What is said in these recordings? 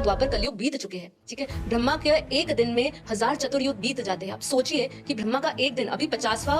द्वापर कलयुग बीत चुके हैं। ठीक है, ब्रह्मा के एक दिन में 1000 चतुर्युग बीत जाते हैं। आप सोचिए कि ब्रह्मा का एक दिन, अभी 50वां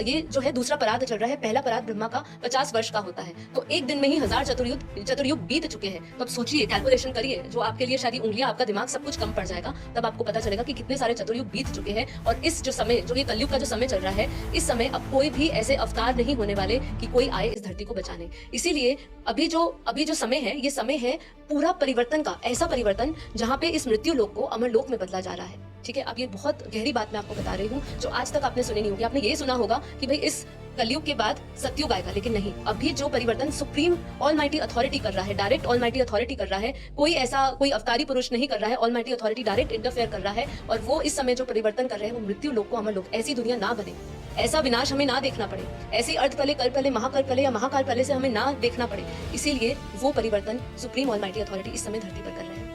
ये जो है दूसरा परार्ध चल रहा है, पहला परार्ध ब्रह्मा का 50 वर्ष का होता है, तो एक दिन में ही 1000 चतुर्युग बीत चुके हैं। तो अब सोचिए, कैलकुलेशन करिए, जो आपके लिए शायद उंगलियां, आपका दिमाग सब कुछ कम पड़ जाएगा, तब आपको पता चलेगा कि कितने सारे चतुर्युग बीत चुके हैं। और इस जो समय, जो ये कलयुग का जो समय चल रहा है, इस समय अब कोई भी ऐसे अवतार नहीं होने वाले कि कोई आए इस धरती को बचाने। इसीलिए अभी जो समय है, ये समय है पूरा परिवर्तन का, ऐसा परिवर्तन जहां पे इस मृत्यु लोक को अमर लोक में बदला जा रहा है। ठीक है, अब ये बहुत गहरी बात मैं आपको बता रही हूँ, जो आज तक आपने सुनी नहीं होगी। आपने ये सुना होगा कि भाई इस कलयुग के बाद सतयुग आएगा, लेकिन नहीं, अभी जो परिवर्तन सुप्रीम ऑलमाइटी अथॉरिटी कर रहा है, डायरेक्ट ऑलमाइटी अथॉरिटी कर रहा है, कोई अवतारी पुरुष नहीं कर रहा है, ऑलमाइटी अथॉरिटी डायरेक्ट इंटरफेयर कर रहा है। और वो इस समय जो परिवर्तन कर रहे हैं, वो मृत्यु लोक को अमर लोक, ऐसी दुनिया ना बने, ऐसा विनाश हमें ना देखना पड़े, ऐसी अर्थ पहले, कल पहले, महाकल पहले या महाकाल पहले से हमें ना देखना पड़े। इसीलिए वो परिवर्तन सुप्रीम ऑलमाइटी अथॉरिटी इस समय धरती पर कर रहे हैं।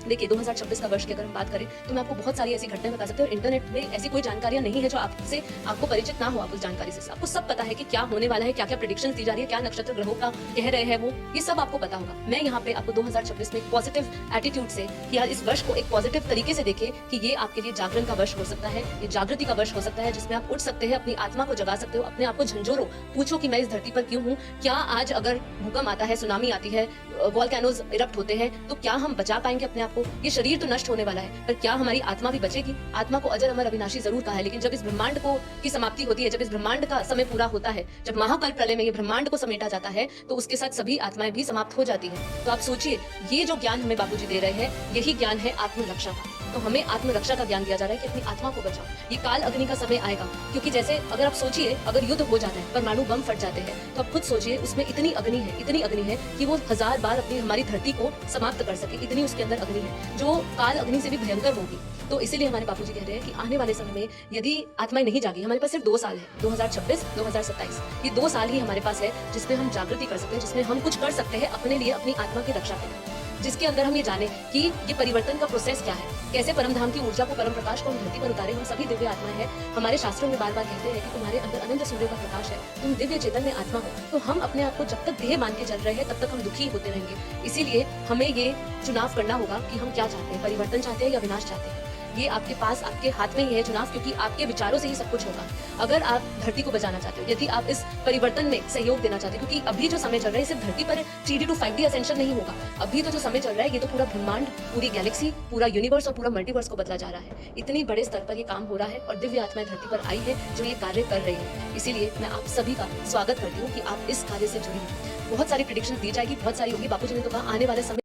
देखिए, 2026 का वर्ष की अगर हम बात करें तो मैं आपको बहुत सारी ऐसी घटनाएं बता सकती हूँ। और इंटरनेट में ऐसी कोई जानकारियां नहीं है जो आपको परिचित ना हो। आप उस जानकारी से आपको सब पता है कि क्या होने वाला है, क्या क्या प्रेडिक्शन दी जा रही है, क्या नक्षत्र ग्रहों का कह रहे हैं, वो ये सब आपको पता होगा। मैं यहाँ पे आपको 2026 में एक पॉजिटिव एटीट्यूड से, कि इस वर्ष को एक पॉजिटिव तरीके से देखें कि ये आपके लिए जागरण का वर्ष हो सकता है, ये जागृति का वर्ष हो सकता है, जिसमें आप उठ सकते हैं, अपनी आत्मा को जगा सकते हो, अपने आप को झंझोरो, पूछो कि मैं इस धरती पर क्यों हूँ। क्या आज अगर भूकंप आता है, सुनामी आती है, वॉल्केनोज इरप्ट होते हैं, तो क्या हम बचा पाएंगे अपने आप को? ये शरीर तो नष्ट होने वाला है, पर क्या हमारी आत्मा भी बचेगी? आत्मा को अजर अमर अविनाशी जरूर कहा है, लेकिन जब इस ब्रह्मांड की समाप्ति होती है, जब इस ब्रह्मांड का समय पूरा होता है, जब महाकाल प्रलय में ये ब्रह्मांड को समेटा जाता है, तो उसके साथ सभी आत्माएं भी समाप्त हो जाती है। तो आप सोचिए, ये जो ज्ञान हमें बापूजी दे रहे हैं, यही ज्ञान है आत्मरक्षा का। तो हमें आत्मरक्षा का ज्ञान दिया जा रहा है कि अपनी आत्मा को बचाओ। ये काल अग्नि का समय आएगा, क्योंकि जैसे अगर आप सोचिए, अगर युद्ध हो जाता है, परमाणु बम फट जाते हैं, तो आप खुद सोचिए, उसमें इतनी अग्नि है कि वो 1000 बार अपनी हमारी धरती को समाप्त कर सके, इतनी उसके अंदर अग्नि है, जो काल अग्नि से भी भयंकर होगी। तो इसीलिए हमारे बापूजी कह रहे हैं कि आने वाले समय में यदि आत्माएं नहीं जागी, हमारे पास सिर्फ 2 साल है, 2026, 2027, ये 2 साल ही हमारे पास है, जिसमें हम जागृति कर सकते हैं, जिसमें हम कुछ कर सकते हैं अपने लिए, अपनी आत्मा की रक्षा के लिए, जिसके अंदर हम ये जाने कि ये परिवर्तन का प्रोसेस क्या है, कैसे परमधाम की ऊर्जा को, परम प्रकाश को हम धरती पर उतारे। हम सभी दिव्य आत्माएं हैं। हमारे शास्त्रों में बार बार कहते हैं कि तुम्हारे अंदर अनंत सूर्य का प्रकाश है, तुम दिव्य चेतन में आत्मा हो। तो हम अपने आप को जब तक देह मान के चल रहे हैं, तब तक हम दुखी होते रहेंगे। इसीलिए हमें ये चुनाव करना होगा कि हम क्या चाहते हैं, परिवर्तन चाहते हैं या विनाश चाहते हैं। ये आपके पास, आपके हाथ में ही है चुनाव, क्योंकि आपके विचारों से ही सब कुछ होगा। अगर आप धरती को बचाना चाहते हो, यदि आप इस परिवर्तन में सहयोग देना चाहते हो, क्योंकि अभी जो समय चल रहा है, सिर्फ धरती पर 3D to 5D असेंशन नहीं होगा। अभी तो जो समय चल रहा है, ये तो पूरा ब्रह्मांड, पूरी गैलेक्सी, पूरा यूनिवर्स और पूरा मल्टीवर्स को बदला जा रहा है। इतनी बड़े स्तर पर ये काम हो रहा है, और दिव्य आत्माएं धरती पर आई है जो ये कार्य कर रही है। इसीलिए मैं आप सभी का स्वागत करती हूँ कि आप इस कार्य से जुड़ी हैं। बहुत सारी प्रेडिक्शन दी जाएगी, बहुत सारी होगी। बापूजी ने तो कहा आने वाले समय